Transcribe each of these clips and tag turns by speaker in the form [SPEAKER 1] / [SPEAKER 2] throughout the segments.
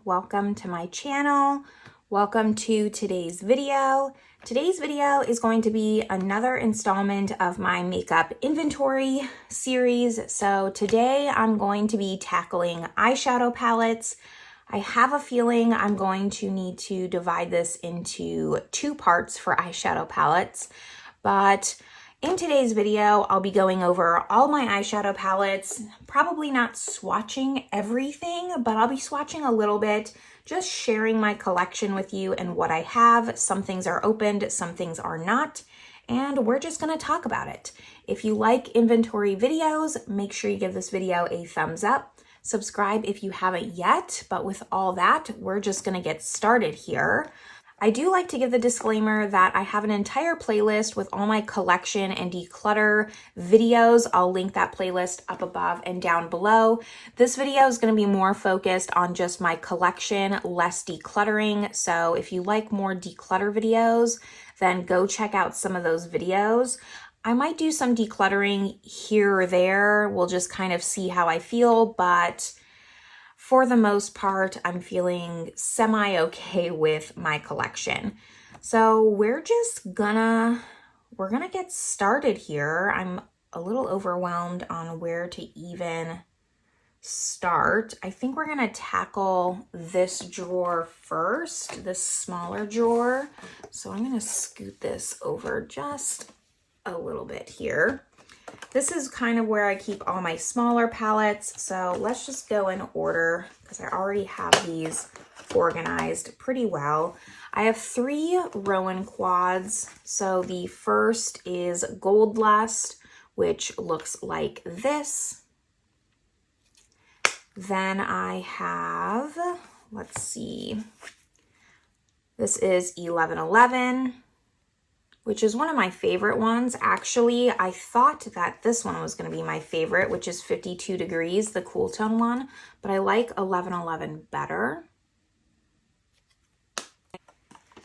[SPEAKER 1] welcome to my channel. Welcome to today's video. Today's video is going to be another installment of my makeup inventory series. So today I'm going to be tackling eyeshadow palettes. I have a feeling I'm going to need to divide this into two parts for eyeshadow palettes, but in today's video, I'll be going over all my eyeshadow palettes, probably not swatching everything, but I'll be swatching a little bit, just sharing my collection with you and what I have. Some things are opened, some things are not, and we're just gonna talk about it. If you like inventory videos, make sure you give this video a thumbs up. Subscribe if you haven't yet, but with all that, we're just gonna get started here. I do like to give the disclaimer that I have an entire playlist with all my collection and declutter videos. I'll link that playlist up above and down below. This video is going to be more focused on just my collection, less decluttering. So if you like more declutter videos, then go check out some of those videos. I might do some decluttering here or there. We'll just kind of see how I feel, but for the most part, I'm feeling semi-okay with my collection. So we're gonna get started here. I'm a little overwhelmed on where to even start. I think we're gonna tackle this drawer first, this smaller drawer. So I'm gonna scoot this over just a little bit here. This is kind of where I keep all my smaller palettes. So let's just go in order because I already have these organized pretty well. I have 3 Rowan quads. So the first is Gold Lust, which looks like this. Then I have, let's see, this is 1111. Which is one of my favorite ones. Actually, I thought that this one was going to be my favorite, which is 52 Degrees, the cool tone one, but I like 1111 better.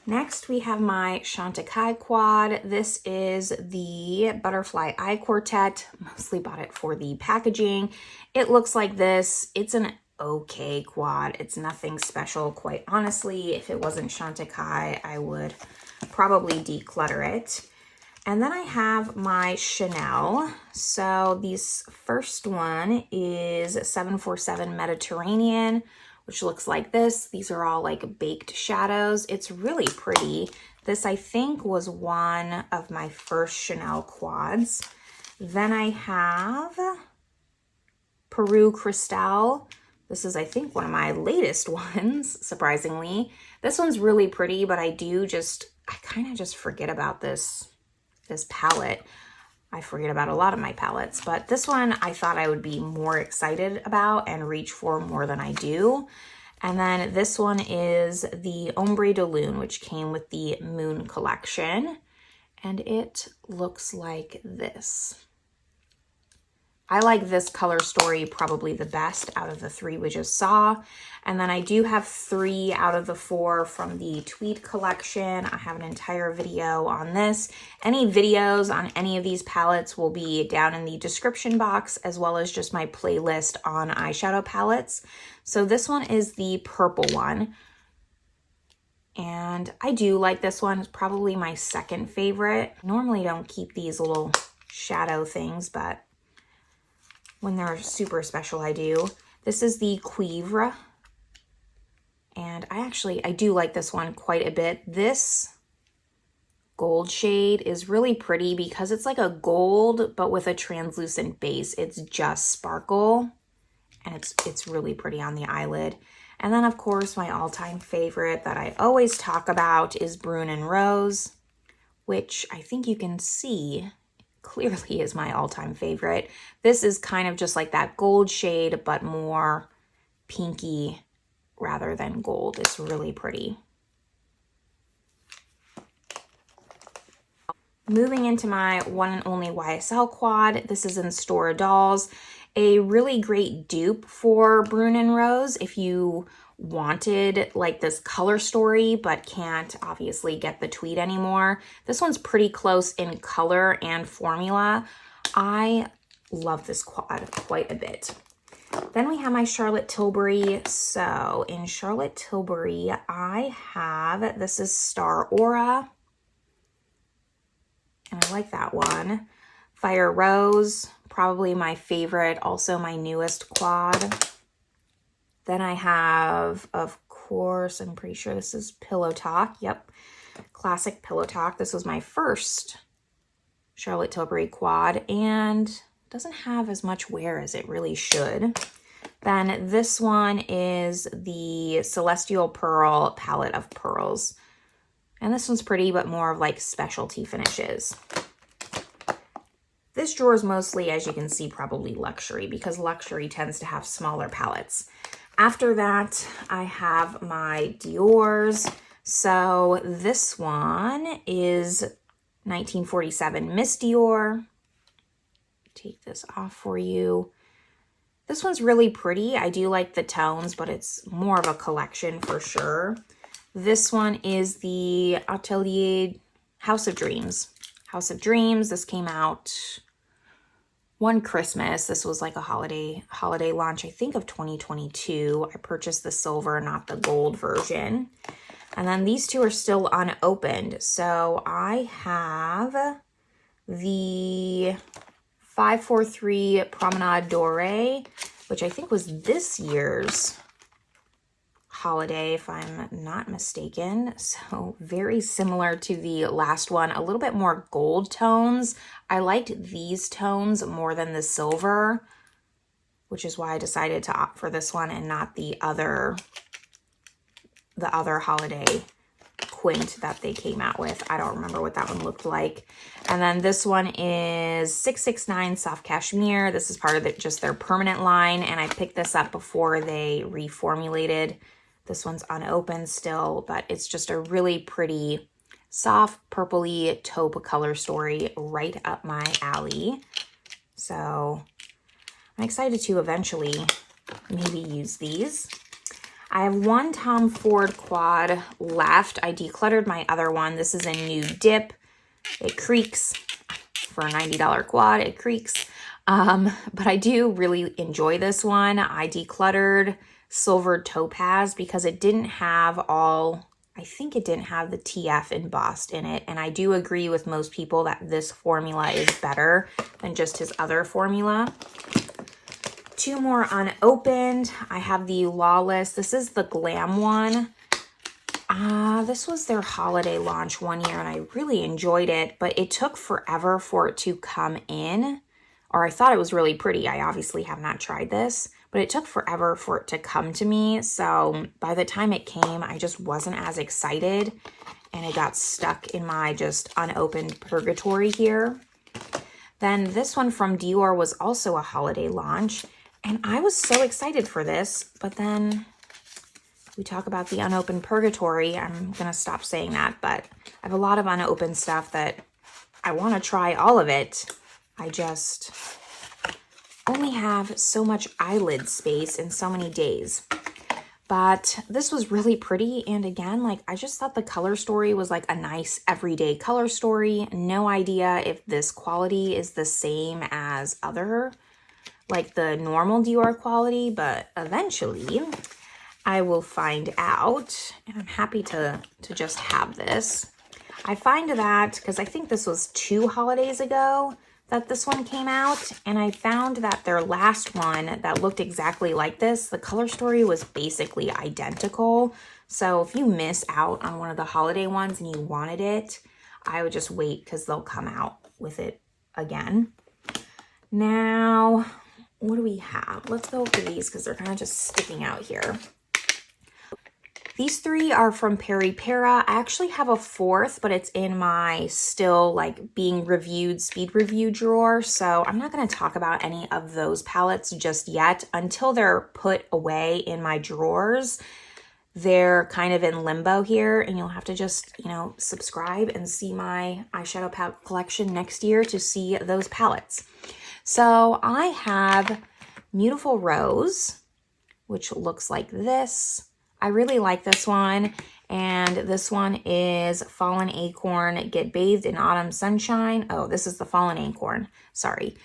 [SPEAKER 1] Next, we have my Chantecaille quad. This is the Butterfly Eye Quartet. Mostly bought it for the packaging. It looks like this. It's an okay quad. It's nothing special, quite honestly. If it wasn't Chantecaille, I would probably declutter it. And then I have my Chanel. So this first one is 747 Mediterranean, which looks like this. These are all like baked shadows. It's really pretty. This, I think, was one of my first Chanel quads. Then I have Peru Cristal. This is, I think, one of my latest ones, surprisingly. This one's really pretty, but I kind of just forget about this palette. I forget about a lot of my palettes, but this one I thought I would be more excited about and reach for more than I do. And then this one is the Ombre de Lune, which came with the Moon collection, and it looks like this. I like this color story probably the best out of the 3 we just saw. And then I do have 3 out of the 4 from the Tweed collection. I have an entire video on this. Any videos on any of these palettes will be down in the description box, as well as just my playlist on eyeshadow palettes. So this one is the purple one. And I do like this one. It's probably my second favorite. Normally don't keep these little shadow things, but when they're super special, I do. This is the Cuivre. And I do like this one quite a bit. This gold shade is really pretty because it's like a gold, but with a translucent base. It's just sparkle, and it's really pretty on the eyelid. And then, of course, my all-time favorite that I always talk about is Brune and Rose, which I think you can see clearly is my all-time favorite. This is kind of just like that gold shade, but more pinky rather than gold. It's really pretty. Moving into my one and only YSL quad, this is in Stora Dolls. A really great dupe for Brune and Rose if you wanted like this color story but can't obviously get the Tweed anymore. This one's pretty close in color and formula. I love this quad quite a bit. Then we have my Charlotte Tilbury. So in Charlotte Tilbury, I have, this is Star Aura. And I like that one. Fire Rose, probably my favorite, also my newest quad. Then I have, of course, I'm pretty sure this is Pillow Talk. Yep, classic Pillow Talk. This was my first Charlotte Tilbury quad and doesn't have as much wear as it really should. Then this one is the Celestial Pearl Palette of Pearls. And this one's pretty, but more of like specialty finishes. This drawer is mostly, as you can see, probably luxury because luxury tends to have smaller palettes. After that, I have my Dior's. So this one is 1947 Miss Dior. Take this off for you. This one's really pretty. I do like the tones, but it's more of a collection for sure. This one is the Atelier House of Dreams. House of Dreams. This came out one Christmas. This was like a holiday launch, I think of 2022. I purchased the silver, not the gold version. And then these two are still unopened. So I have the 543 Promenade Dorée, which I think was this year's holiday, if I'm not mistaken. So very similar to the last one, a little bit more gold tones. I liked these tones more than the silver, which is why I decided to opt for this one and not the other holiday quint that they came out with. I don't remember what that one looked like. And then this one is 669 Soft Cashmere. This is part of just their permanent line, and I picked this up before they reformulated. This one's unopened still, but it's just a really pretty soft purpley taupe color story, right up my alley. So I'm excited to eventually maybe use these. I have one Tom Ford quad left. I decluttered my other one. This is a new dip. It creaks. For a $90 quad, it creaks. But I do really enjoy this one. I decluttered Silver Topaz because it didn't have I think it didn't have the TF embossed in it. And I do agree with most people that this formula is better than just his other formula. Two more unopened. I have the Lawless. This is the Glam one. This was their holiday launch one year and I really enjoyed it, but it took forever for it to come in. Or I thought it was really pretty. I obviously have not tried this, but it took forever for it to come to me. So by the time it came, I just wasn't as excited and it got stuck in my just unopened purgatory here. Then this one from Dior was also a holiday launch. And I was so excited for this, but then we talk about the unopened purgatory. I'm going to stop saying that, but I have a lot of unopened stuff that I want to try all of it. I just only have so much eyelid space in so many days. But this was really pretty. And again, like I just thought the color story was like a nice everyday color story. No idea if this quality is the same as other like the normal Dior quality, but eventually I will find out, and I'm happy to just have this. I find that, because I think this was 2 holidays ago that this one came out, and I found that their last one that looked exactly like this, the color story was basically identical. So if you miss out on one of the holiday ones and you wanted it, I would just wait because they'll come out with it again. Now, what do we have? Let's go for these because they're kind of just sticking out here. These 3 are from Peri Para. I actually have a 4th, but it's in my still like being reviewed speed review drawer. So I'm not going to talk about any of those palettes just yet until they're put away in my drawers. They're kind of in limbo here, and you'll have to just, subscribe and see my eyeshadow palette collection next year to see those palettes. So I have Beautiful Rose, which looks like this. I really like this one. And this one is Fallen Acorn, Get Bathed in Autumn Sunshine. Oh, this is the Fallen Acorn. Sorry.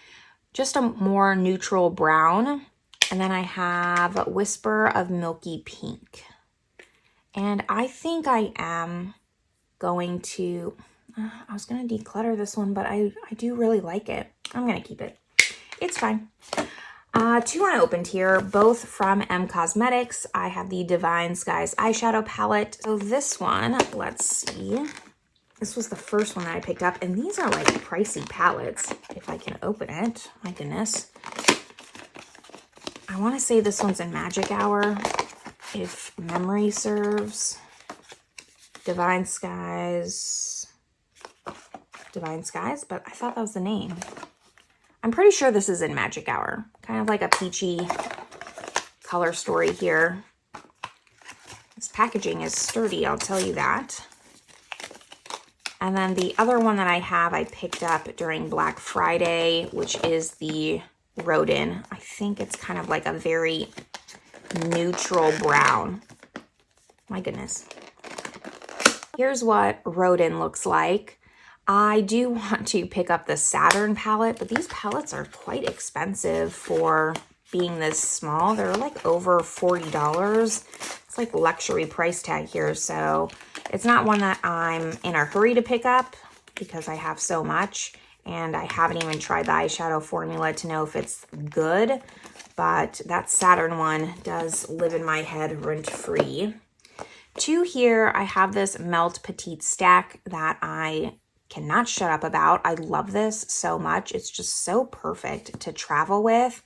[SPEAKER 1] Just a more neutral brown. And then I have Whisper of Milky Pink. And I think I am going to, I was going to declutter this one, but I do really like it. I'm going to keep it. It's fine. Two unopened here, both from M Cosmetics. I have the Divine Skies eyeshadow palette. So this one, let's see. This was the first one that I picked up, and these are like pricey palettes, if I can open it. My goodness. I want to say this one's in Magic Hour, if memory serves. Divine Skies, but I thought that was the name. I'm pretty sure this is in Magic Hour. Kind of like a peachy color story here. This packaging is sturdy, I'll tell you that. And then the other one that I have, I picked up during Black Friday, which is the Rodin. I think it's kind of like a very neutral brown. My goodness. Here's what Rodin looks like. I do want to pick up the Saturn palette, but these palettes are quite expensive for being this small. They're like over $40. It's like luxury price tag here, so it's not one that I'm in a hurry to pick up because I have so much, and I haven't even tried the eyeshadow formula to know if it's good, but that Saturn one does live in my head rent-free. Two here, I have this Melt Petite Stack that I cannot shut up about. I love this so much. It's just so perfect to travel with.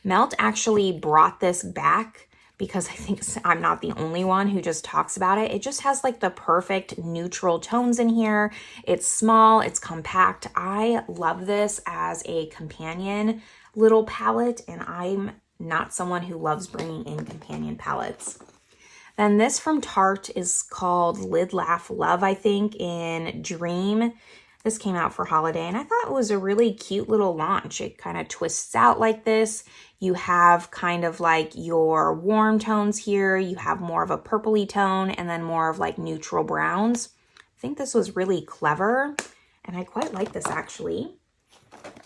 [SPEAKER 1] Melt actually brought this back because I think I'm not the only one who just talks about it. It just has like the perfect neutral tones in here. It's small, it's compact. I love this as a companion little palette, and I'm not someone who loves bringing in companion palettes. Then this from Tarte is called Lid Laugh Love, I think, in Dream. This came out for holiday, and I thought it was a really cute little launch. It kind of twists out like this. You have kind of like your warm tones here. You have more of a purpley tone, and then more of like neutral browns. I think this was really clever, and I quite like this actually.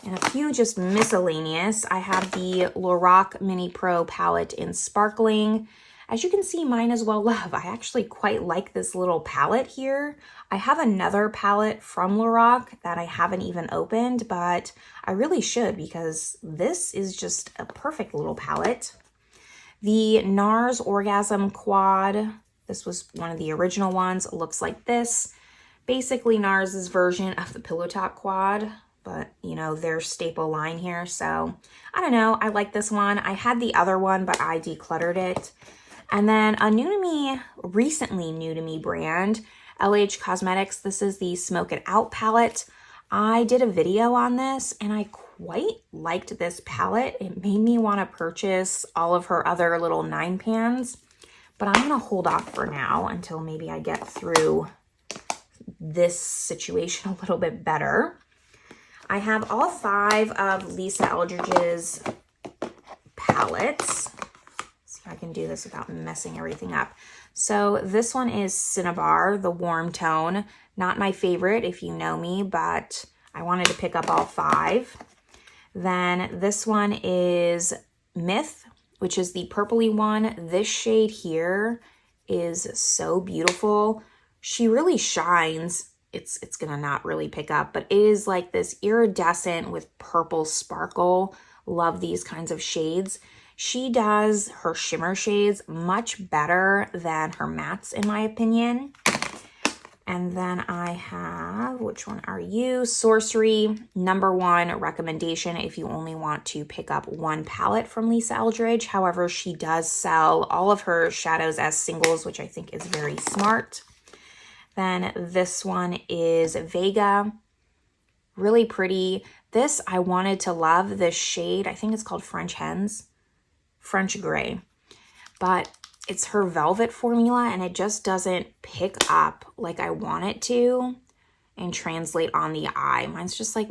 [SPEAKER 1] And a few just miscellaneous. I have the Lorac Mini Pro palette in Sparkling. As you can see, mine as well love. I actually quite like this little palette here. I have another palette from Lorac that I haven't even opened, but I really should because this is just a perfect little palette. The NARS Orgasm Quad, this was one of the original ones. It looks like this. Basically NARS's version of the Pillow Top Quad, but you know, their staple line here. So I don't know, I like this one. I had the other one, but I decluttered it. And then a new to me, recently new to me brand, LH Cosmetics. This is the Smoke It Out palette. I did a video on this and I quite liked this palette. It made me want to purchase all of her other little 9 pans, but I'm going to hold off for now until maybe I get through this situation a little bit better. I have all 5 of Lisa Eldridge's palettes. I can do this without messing everything up. So this one is Cinnabar, the warm tone. Not my favorite if you know me, but I wanted to pick up all 5. Then this one is Myth, which is the purpley one. This shade here is so beautiful. She really shines. It's gonna not really pick up, but it is like this iridescent with purple sparkle. Love these kinds of shades. She does her shimmer shades much better than her mattes, in my opinion. And then I have, which one are you? Sorcery, #1 recommendation if you only want to pick up one palette from Lisa Eldridge. However, she does sell all of her shadows as singles, which I think is very smart. Then this one is Vega, really pretty. This, I wanted to love this shade. I think it's called French Gray, but it's her velvet formula and it just doesn't pick up like I want it to and translate on the eye. Mine's just like,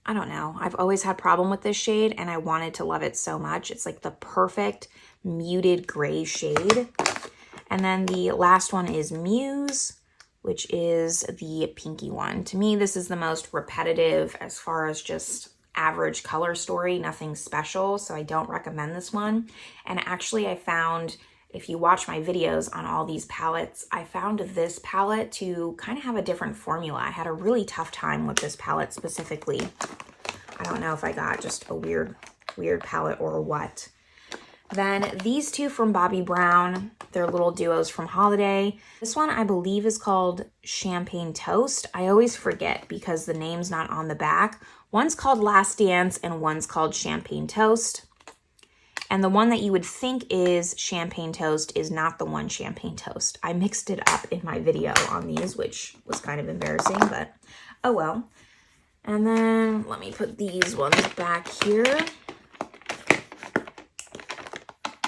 [SPEAKER 1] I don't know. I've always had problem with this shade and I wanted to love it so much. It's like the perfect muted gray shade. And then the last one is Muse, which is the pinky one. To me, this is the most repetitive as far as just average color story, nothing special, so I don't recommend this one. And actually I found, if you watch my videos on all these palettes, I found this palette to kind of have a different formula. I had a really tough time with this palette specifically. I don't know if I got just a weird palette or what. Then these two from Bobbi Brown, they're little duos from Holiday. This one I believe is called Champagne Toast. I always forget because the name's not on the back. One's called Last Dance and one's called Champagne Toast. And the one that you would think is Champagne Toast is not the one Champagne Toast. I mixed it up in my video on these, which was kind of embarrassing, but oh well. And then let me put these ones back here.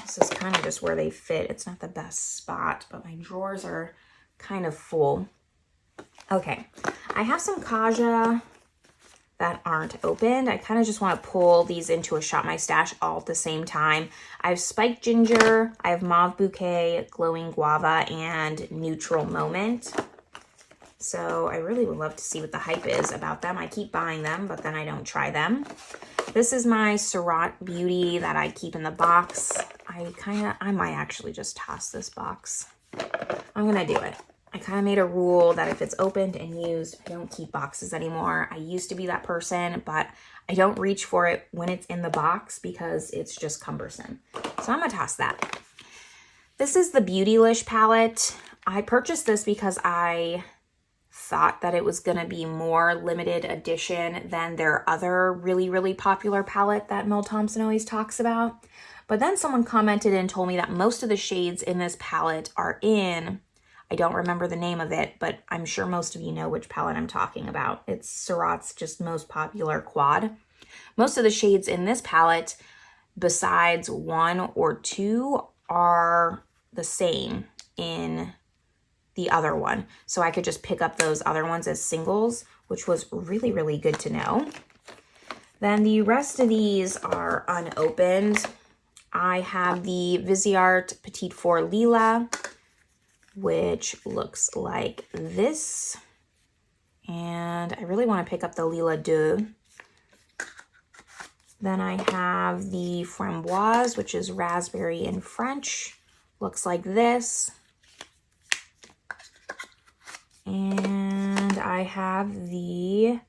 [SPEAKER 1] This is kind of just where they fit. It's not the best spot, but my drawers are kind of full. Okay, I have some Kaja that aren't opened. I kind of just want to pull these into a Shop My Stash all at the same time. I have Spiked Ginger, I have Mauve Bouquet, Glowing Guava, and Neutral Moment. So I really would love to see what the hype is about them. I keep buying them, but then I don't try them. This is my Surratt Beauty that I keep in the box. I might actually just toss this box. I'm gonna do it. I kind of made a rule that if it's opened and used, I don't keep boxes anymore. I used to be that person, but I don't reach for it when it's in the box because it's just cumbersome. So I'm gonna toss that. This is the Beautylish palette. I purchased this because I thought that it was gonna be more limited edition than their other really, really popular palette that Mel Thompson always talks about. But then someone commented and told me that most of the shades in this palette are in, I don't remember the name of it, but I'm sure most of you know which palette I'm talking about. It's Surratt's just most popular quad. Most of the shades in this palette, besides one or two, are the same in the other one. So I could just pick up those other ones as singles, which was really, really good to know. Then the rest of these are unopened. I have the Viseart Petite Four Lila, which looks like this. And I really want to pick up the Lila Deux. Then I have the Framboise, which is raspberry in French. Looks like this. And I have the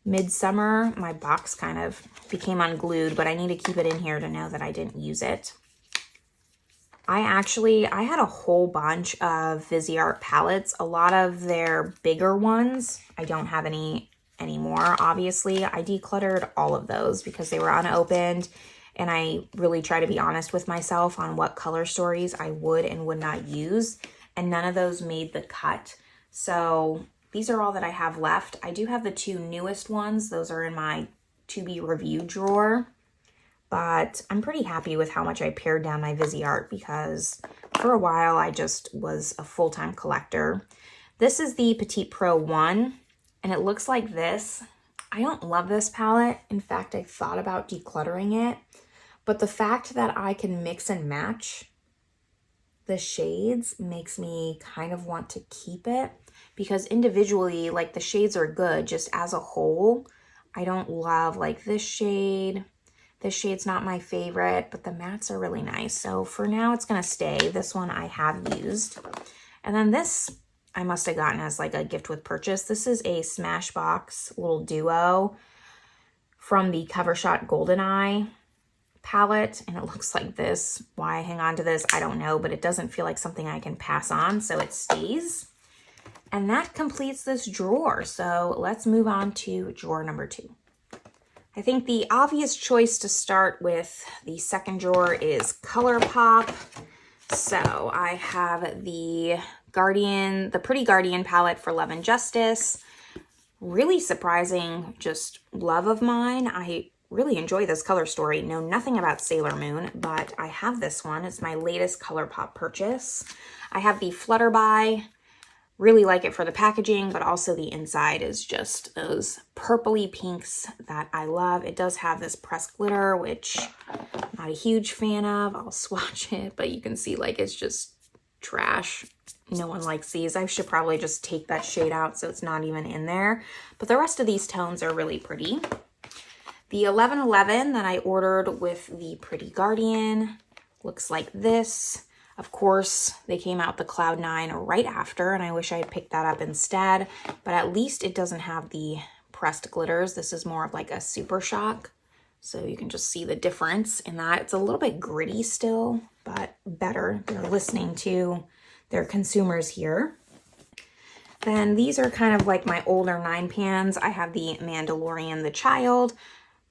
[SPEAKER 1] Midsummer. My box kind of became unglued, but I need to keep it in here to know that I didn't use it. I had a whole bunch of Viseart palettes. A lot of their bigger ones, I don't have any anymore, obviously. I decluttered all of those because they were unopened, and I really try to be honest with myself on what color stories I would and would not use, and none of those made the cut. So these are all that I have left. I do have the two newest ones. Those are in my to be reviewed drawer. But I'm pretty happy with how much I pared down my Viseart because for a while I just was a full-time collector. This is the Petite Pro 1, and it looks like this. I don't love this palette. In fact, I thought about decluttering it, but the fact that I can mix and match the shades makes me kind of want to keep it because individually, like, the shades are good, just as a whole, I don't love like this shade. This shade's not my favorite, but the mattes are really nice. So for now, it's gonna stay. This one I have used. And then this, I must have gotten as like a gift with purchase. This is a Smashbox little duo from the Cover Shot Goldeneye palette, and it looks like this. Why I hang on to this, I don't know, but it doesn't feel like something I can pass on, so it stays. And that completes this drawer. So let's move on to drawer number 2. I think the obvious choice to start with the second drawer is Colourpop. So I have the Guardian, the Pretty Guardian palette for Love and Justice. Really surprising, just love of mine. I really enjoy this color story. Know nothing about Sailor Moon, but I have this one. It's my latest Colourpop purchase. I have the Flutterby. Really like it for the packaging, but also the inside is just those purpley pinks that I love. It does have this pressed glitter, which I'm not a huge fan of. I'll swatch it, but you can see like it's just trash. No one likes these. I should probably just take that shade out so it's not even in there. But the rest of these tones are really pretty. The 1111 that I ordered with the Pretty Guardian looks like this. Of course, they came out the Cloud 9 right after, and I wish I had picked that up instead, but at least it doesn't have the pressed glitters. This is more of like a Super Shock, so you can just see the difference in that. It's a little bit gritty still, but better. They're listening to their consumers here. Then these are kind of like my older 9 pans. I have the Mandalorian the Child,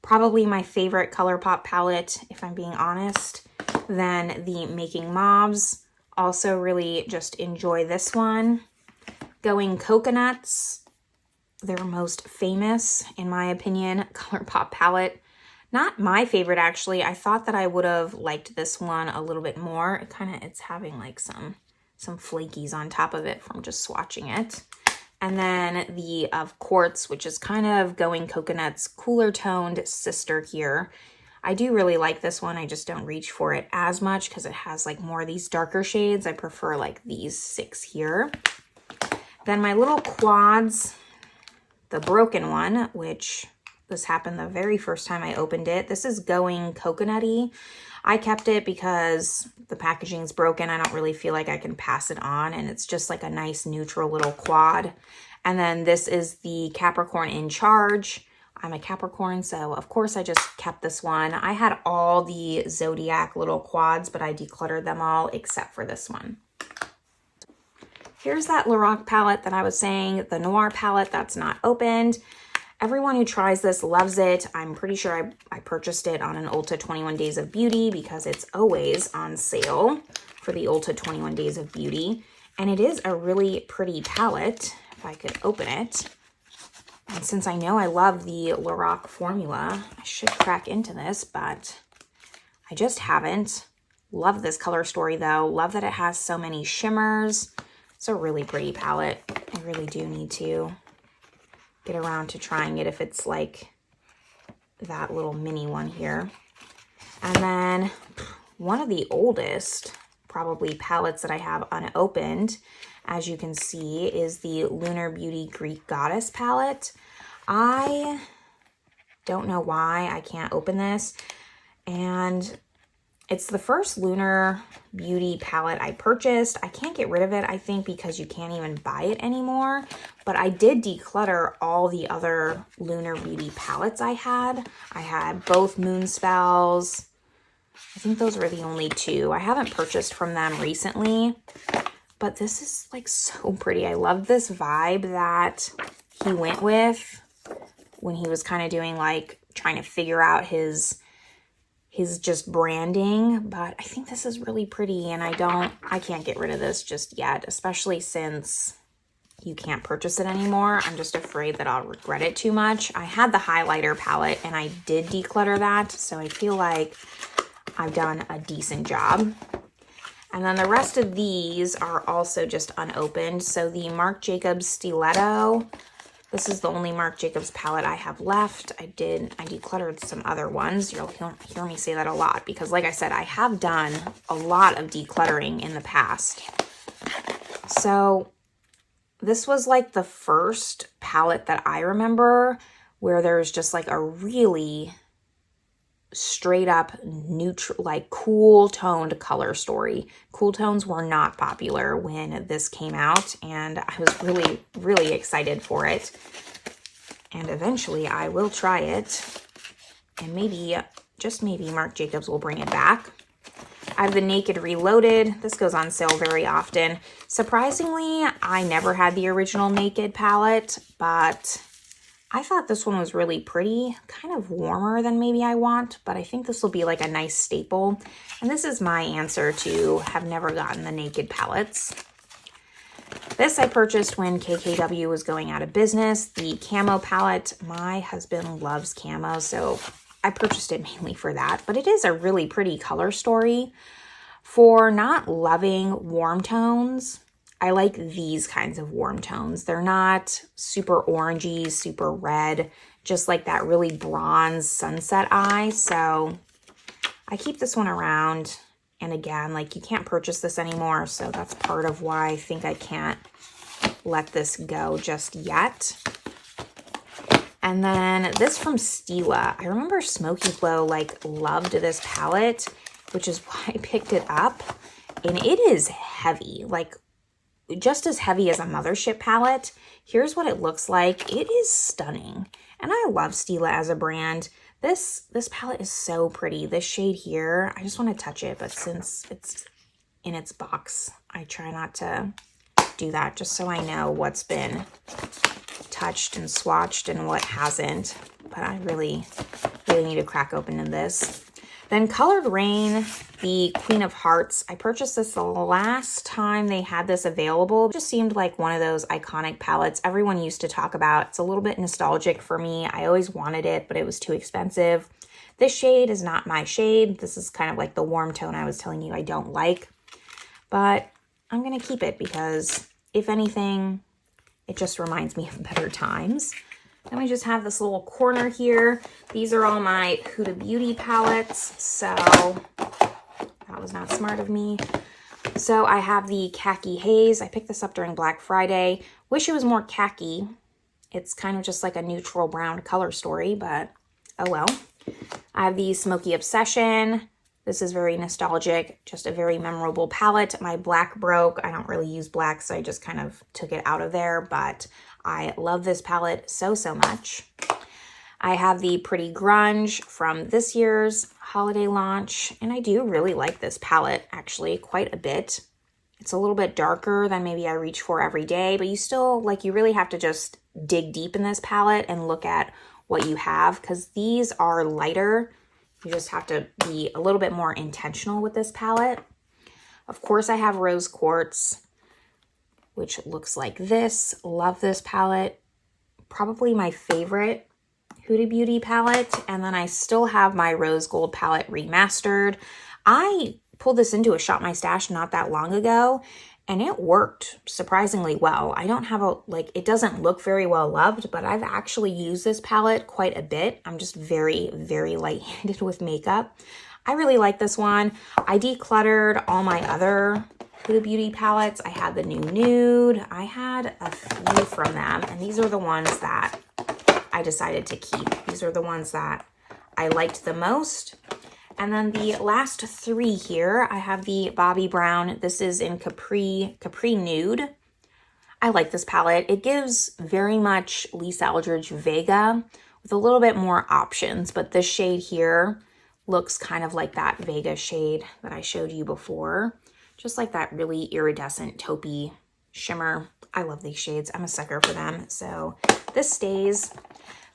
[SPEAKER 1] probably my favorite Colourpop palette, if I'm being honest. Then the Making Mobs, also really just enjoy this one. Going Coconuts, their most famous, in my opinion, Colourpop palette. Not my favorite, actually. I thought that I would have liked this one a little bit more. It's having like some flakies on top of it from just swatching it. And then the of Quartz, which is kind of Going Coconut's cooler toned sister here. I do really like this one. I just don't reach for it as much because it has like more of these darker shades. I prefer like these 6 here. Then my little quads, the broken one, which this happened the very first time I opened it. This is Going Coconutty. I kept it because the packaging's broken. I don't really feel like I can pass it on, and it's just like a nice neutral little quad. And then this is the Capricorn in Charge. I'm a Capricorn, so of course I just kept this one. I had all the Zodiac little quads, but I decluttered them all except for this one. Here's that Lorac palette that I was saying, the Noir palette that's not opened. Everyone who tries this loves it. I'm pretty sure I purchased it on an Ulta 21 Days of Beauty because it's always on sale for the Ulta 21 Days of Beauty. And it is a really pretty palette, if I could open it. And since I know I love the Lorac formula, I should crack into this, but I just haven't. Love this color story though. Love that it has so many shimmers. It's a really pretty palette. I really do need to get around to trying it if it's like that little mini one here. And then one of the oldest probably palettes that I have unopened, as you can see, is the Lunar Beauty Greek Goddess palette. I don't know why I can't open this, and it's the first Lunar Beauty palette I purchased. I can't get rid of it, I think, because you can't even buy it anymore, but I did declutter all the other Lunar Beauty palettes I had. I had both Moon Spells. I think those were the only 2. I haven't purchased from them recently, but this is like so pretty. I love this vibe that he went with when he was kind of doing like trying to figure out his just branding, but I think this is really pretty, and I can't get rid of this just yet, especially since you can't purchase it anymore. I'm just afraid that I'll regret it too much. I had the highlighter palette and I did declutter that, so I feel like I've done a decent job. And then the rest of these are also just unopened. So the Marc Jacobs Stiletto, this is the only Marc Jacobs palette I have left. I decluttered some other ones. You'll hear me say that a lot because, like I said, I have done a lot of decluttering in the past. So this was like the first palette that I remember where there's just like a really straight up neutral, like cool toned color story. Cool tones were not popular when this came out, and I was really, really excited for it. And eventually I will try it, and maybe, just maybe, Marc Jacobs will bring it back. I have the Naked Reloaded. This goes on sale very often. Surprisingly, I never had the original Naked palette, but I thought this one was really pretty, kind of warmer than maybe I want, but I think this will be like a nice staple. And this is my answer to have never gotten the Naked palettes. This I purchased when KKW was going out of business. The Camo palette, my husband loves camo, so I purchased it mainly for that, but it is a really pretty color story. For not loving warm tones, I like these kinds of warm tones. They're not super orangey, super red, just like that really bronze sunset eye. So I keep this one around. And again, like you can't purchase this anymore. So that's part of why I think I can't let this go just yet. And then this from Stila. I remember Smoky Glow like loved this palette, which is why I picked it up. And it is heavy, like just as heavy as a Mothership palette. Here's what it looks like. It is stunning. And I love Stila as a brand. This palette is so pretty. This shade here, I just want to touch it, but since it's in its box, I try not to do that just so I know what's been touched and swatched and what hasn't. But I really need to crack open in this. Then Colored Rain, the Queen of Hearts. I purchased this the last time they had this available. It just seemed like one of those iconic palettes everyone used to talk about. It's a little bit nostalgic for me. I always wanted it, but it was too expensive. This shade is not my shade. This is kind of like the warm tone I was telling you I don't like. But I'm going to keep it because, if anything, it just reminds me of better times. Then we just have this little corner here. These are all my Huda Beauty palettes, so that was not smart of me. So I have the Khaki Haze. I picked this up during Black Friday. Wish it was more khaki. It's kind of just like a neutral brown color story, but oh well. I have the Smoky Obsession. This is very nostalgic, just a very memorable palette. My black broke. I don't really use black, so I just kind of took it out of there, but I love this palette so much. I have the Pretty Grunge from this year's holiday launch, and I do really like this palette, actually, quite a bit. It's a little bit darker than maybe I reach for every day, but you still, like, you really have to just dig deep in this palette and look at what you have, because these are lighter. You just have to be a little bit more intentional with this palette. Of course, I have Rose Quartz, which looks like this. Love this palette. Probably my favorite Huda Beauty palette. And then I still have my Rose Gold palette remastered. I pulled this into a Shop My Stash not that long ago, and it worked surprisingly well. I don't have a, like, it doesn't look very well loved, but I've actually used this palette quite a bit. I'm just very light-handed with makeup. I really like this one. I decluttered all my other Huda Beauty palettes. I had the new Nude. I had a few from them, and these are the ones that I decided to keep. These are the ones that I liked the most. And then the last three here, I have the Bobbi Brown. This is in Capri Nude. I like this palette. It gives very much Lisa Eldridge Vega with a little bit more options, but this shade here looks kind of like that Vega shade that I showed you before. Just like that really iridescent taupey shimmer. I love these shades. I'm a sucker for them. So this stays.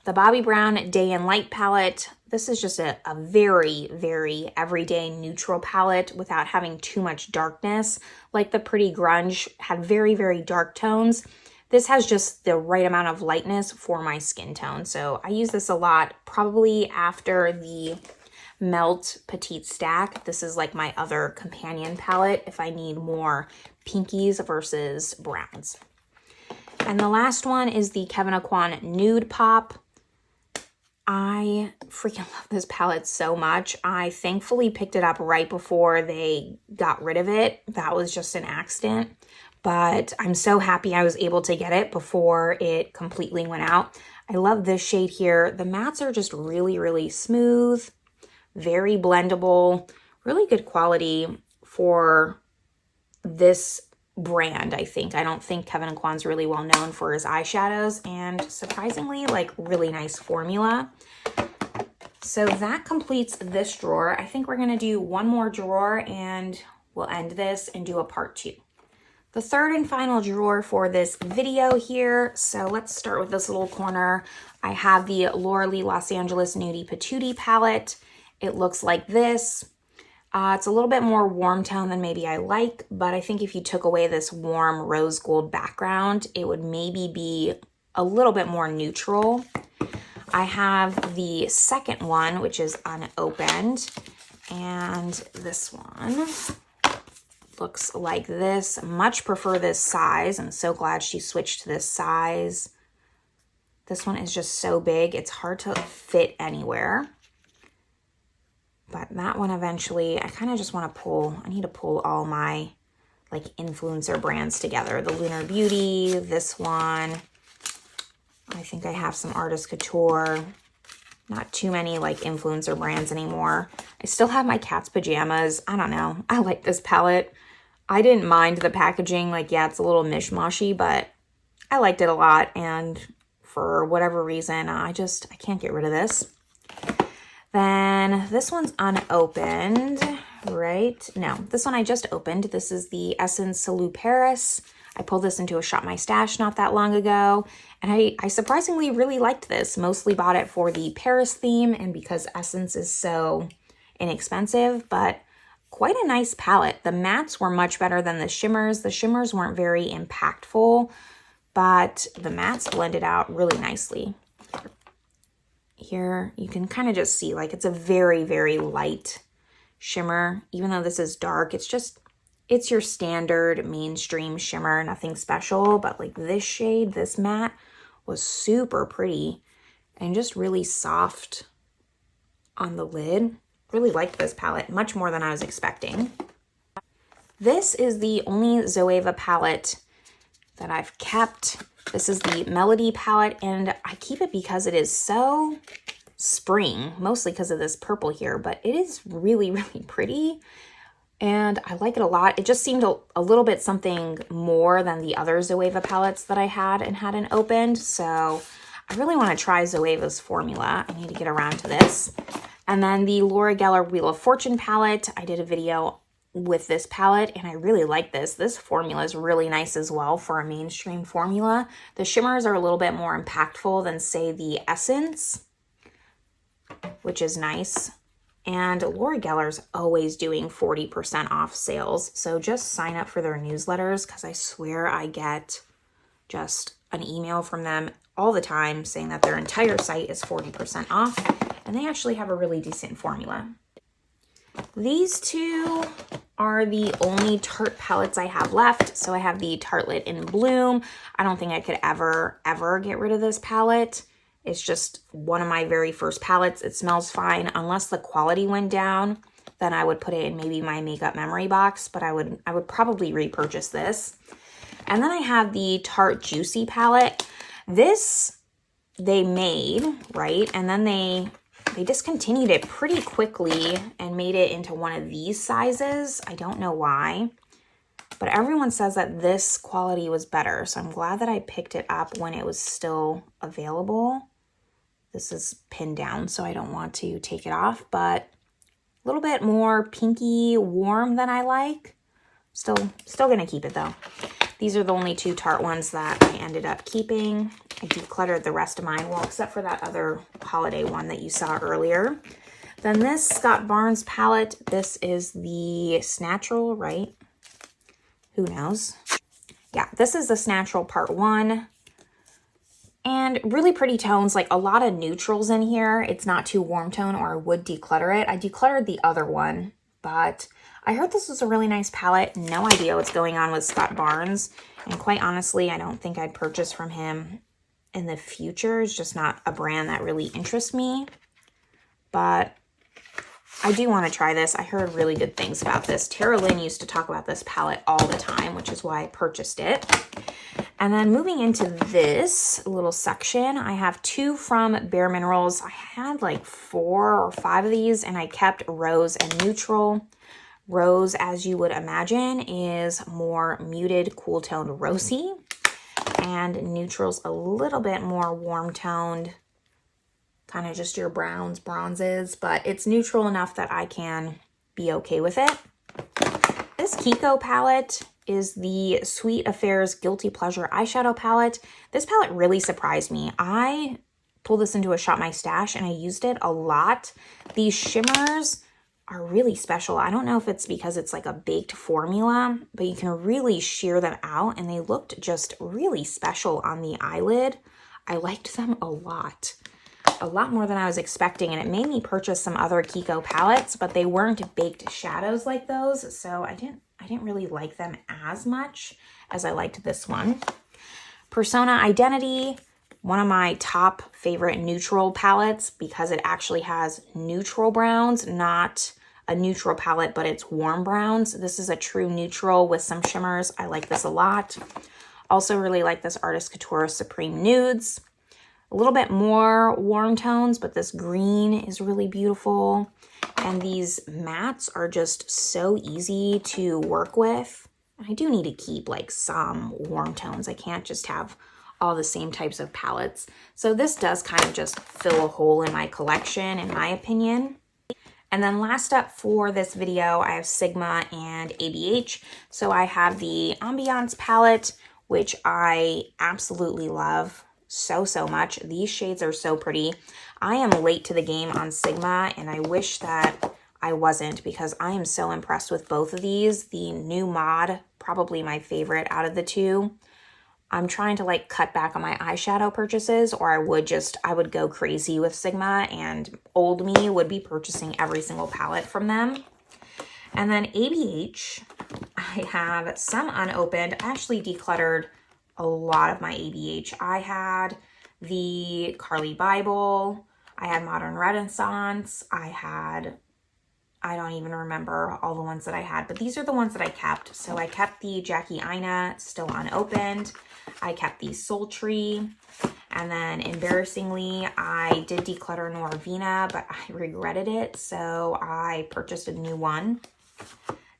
[SPEAKER 1] The Bobbi Brown Day and Light palette. This is just a very everyday neutral palette without having too much darkness. Like the Pretty Grunge had very dark tones. This has just the right amount of lightness for my skin tone. So I use this a lot, probably after the Melt Petite Stack. This is like my other companion palette if I need more pinkies versus browns. And the last one is the Kevyn Aucoin Nude Pop. I freaking love this palette so much. I thankfully picked it up right before they got rid of it. That was just an accident, but I'm so happy I was able to get it before it completely went out. I love this shade here. The mattes are just really smooth, very blendable, really good quality for this brand, I think. I don't think Kevyn Aucoin's really well known for his eyeshadows, and surprisingly, like, really nice formula. So that completes this drawer. I think we're gonna do one more drawer and we'll end this and do a part 2. The third and final drawer for this video here. So let's start with this little corner. I have the Laura Lee Los Angeles Nudie Patootie palette. It looks like this. It's a little bit more warm tone than maybe I like, but I think if you took away this warm rose gold background, it would maybe be a little bit more neutral. I have the second one, which is unopened, and this one looks like this. Much prefer this size. I'm so glad she switched to this size. This one is just so big, it's hard to fit anywhere. But that one eventually, I kind of just want to pull, I need to pull all my like influencer brands together. The Lunar Beauty, this one. I think I have some Artist Couture. Not too many like influencer brands anymore. I still have my cat's pajamas. I don't know. I like this palette. I didn't mind the packaging. Like, yeah, it's a little mishmashy, but I liked it a lot. And for whatever reason, I can't get rid of this. Then this one's unopened, right? No, this one I just opened. This is the Essence Salou Paris. I pulled this into a Shop My Stash not that long ago, and I surprisingly really liked this. Mostly bought it for the Paris theme and because Essence is so inexpensive, but quite a nice palette. The mattes were much better than the shimmers. The shimmers weren't very impactful, but the mattes blended out really nicely. Here you can kind of just see like it's a very, very light shimmer. Even though this is dark, it's your standard mainstream shimmer, nothing special, but like this shade, this matte was super pretty and just really soft on the lid. Really liked this palette, much more than I was expecting. This is the only Zoeva palette that I've kept. This is the Melody palette, and I keep it because it is so spring, mostly because of this purple here, but it is really, really pretty. And I like it a lot. It just seemed a little bit something more than the other Zoeva palettes that I had and hadn't opened. So I really want to try Zoeva's formula. I need to get around to this. And then the Laura Geller Wheel of Fortune palette. I did a video with this palette and I really like this. This formula is really nice as well for a mainstream formula. The shimmers are a little bit more impactful than, say, the Essence, which is nice. And Laura Geller's always doing 40% off sales. So just sign up for their newsletters because I swear I get just an email from them all the time saying that their entire site is 40% off. And they actually have a really decent formula. These two are the only Tarte palettes I have left. So I have the Tartelette in Bloom. I don't think I could ever get rid of this palette. It's just one of my very first palettes. It smells fine. Unless the quality went down, then I would put it in maybe my makeup memory box, but I would probably repurchase this. And then I have the Tarte Juicy palette. This they made, right? And then they discontinued it pretty quickly and made it into one of these sizes. I don't know why, but everyone says that this quality was better. So I'm glad that I picked it up when it was still available. This is pinned down, so I don't want to take it off, but a little bit more pinky warm than I like. Still gonna keep it though. These are the only two Tarte ones that I ended up keeping. I decluttered the rest of mine, well, except for that other holiday one that you saw earlier. Then this Scott Barnes palette, this is the Snatchel, right? Who knows? Yeah, this is the Snatchel Part 1. And really pretty tones, like a lot of neutrals in here. It's not too warm tone or I would declutter it. I decluttered the other one, but I heard this was a really nice palette. No idea what's going on with Scott Barnes. And quite honestly, I don't think I'd purchase from him in the future. It's just not a brand that really interests me. But I do want to try this. I heard really good things about this. Tara Lynn used to talk about this palette all the time, which is why I purchased it. And then moving into this little section, I have two from Bare Minerals. I had like 4 or 5 of these and I kept Rose and Neutral. Rose, as you would imagine, is more muted, cool toned rosy. And Neutral's a little bit more warm toned, kind of just your browns, bronzes, but it's neutral enough that I can be okay with it. This Kiko palette is the Sweet Affairs Guilty Pleasure Eyeshadow palette. This palette really surprised me. I pulled this into a Shop My Stash and I used it a lot. These shimmers are really special. I don't know if it's because it's like a baked formula, but you can really sheer them out and they looked just really special on the eyelid. I liked them a lot more than I was expecting, and it made me purchase some other Kiko palettes, but they weren't baked shadows like those, so I didn't really like them as much as I liked this one. Persona Identity, one of my top favorite neutral palettes because it actually has neutral browns, not a neutral palette, but it's warm browns. This is a true neutral with some shimmers. I like this a lot. Also really like this Artist Couture Supreme Nudes. a little bit more warm tones, but this green is really beautiful. And these mattes are just so easy to work with. I do need to keep like some warm tones. I can't just have all the same types of palettes. So this does kind of just fill a hole in my collection, in my opinion. And then last up for this video, I have Sigma and ABH. So I have the Ambiance palette, which I absolutely love so much. These shades are so pretty. I am late to the game on Sigma, and I wish that I wasn't, because I am so impressed with both of these. The new mod, probably my favorite out of the two. I'm trying to like cut back on my eyeshadow purchases, or I would go crazy with Sigma, and old me would be purchasing every single palette from them. And then ABH, I have some unopened. I actually decluttered a lot of my ABH. I had the Carly Bible, I had Modern Renaissance, I don't even remember all the ones that I had, but these are the ones that I kept. So I kept the Jackie Aina still unopened. I kept the Sultry. And then embarrassingly, I did declutter Norvina, but I regretted it. So I purchased a new one.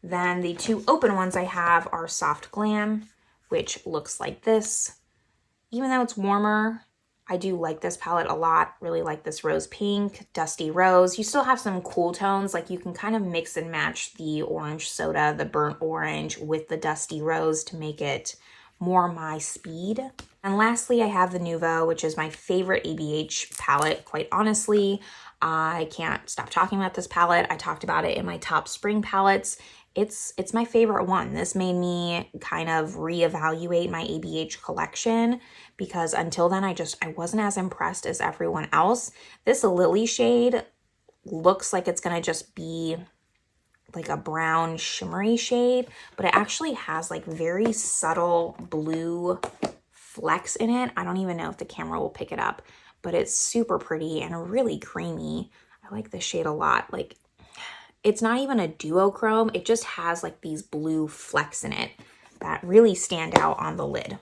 [SPEAKER 1] Then the two open ones I have are Soft Glam, which looks like this. Even though it's warmer, I do like this palette a lot. Really like this rose pink, dusty rose. You still have some cool tones. Like you can kind of mix and match the orange soda, the burnt orange with the dusty rose to make it more my speed. And lastly, I have the Nuvo, which is my favorite ABH palette. Quite honestly, I can't stop talking about this palette. I talked about it in my top spring palettes. It's my favorite one. This made me kind of reevaluate my ABH collection, because until then I wasn't as impressed as everyone else. This Lily shade looks like it's gonna just be like a brown shimmery shade, but it actually has like very subtle blue flecks in it. I don't even know if the camera will pick it up, but it's super pretty and really creamy. I like this shade a lot. Like, it's not even a duochrome. It just has like these blue flecks in it that really stand out on the lid.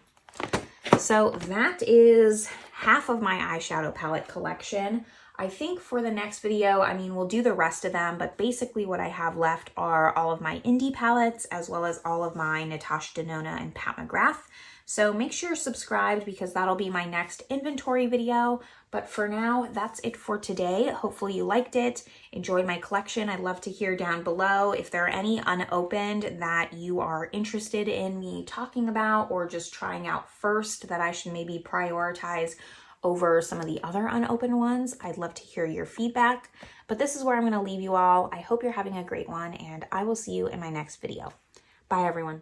[SPEAKER 1] So that is half of my eyeshadow palette collection. I think for the next video, I mean, we'll do the rest of them, but basically what I have left are all of my indie palettes, as well as all of my Natasha Denona and Pat McGrath. So make sure you're subscribed, because that'll be my next inventory video. But for now, that's it for today. Hopefully you liked it, enjoyed my collection. I'd love to hear down below if there are any unopened that you are interested in me talking about, or just trying out first that I should maybe prioritize over some of the other unopened ones. I'd love to hear your feedback. But this is where I'm going to leave you all. I hope you're having a great one, and I will see you in my next video. Bye, everyone.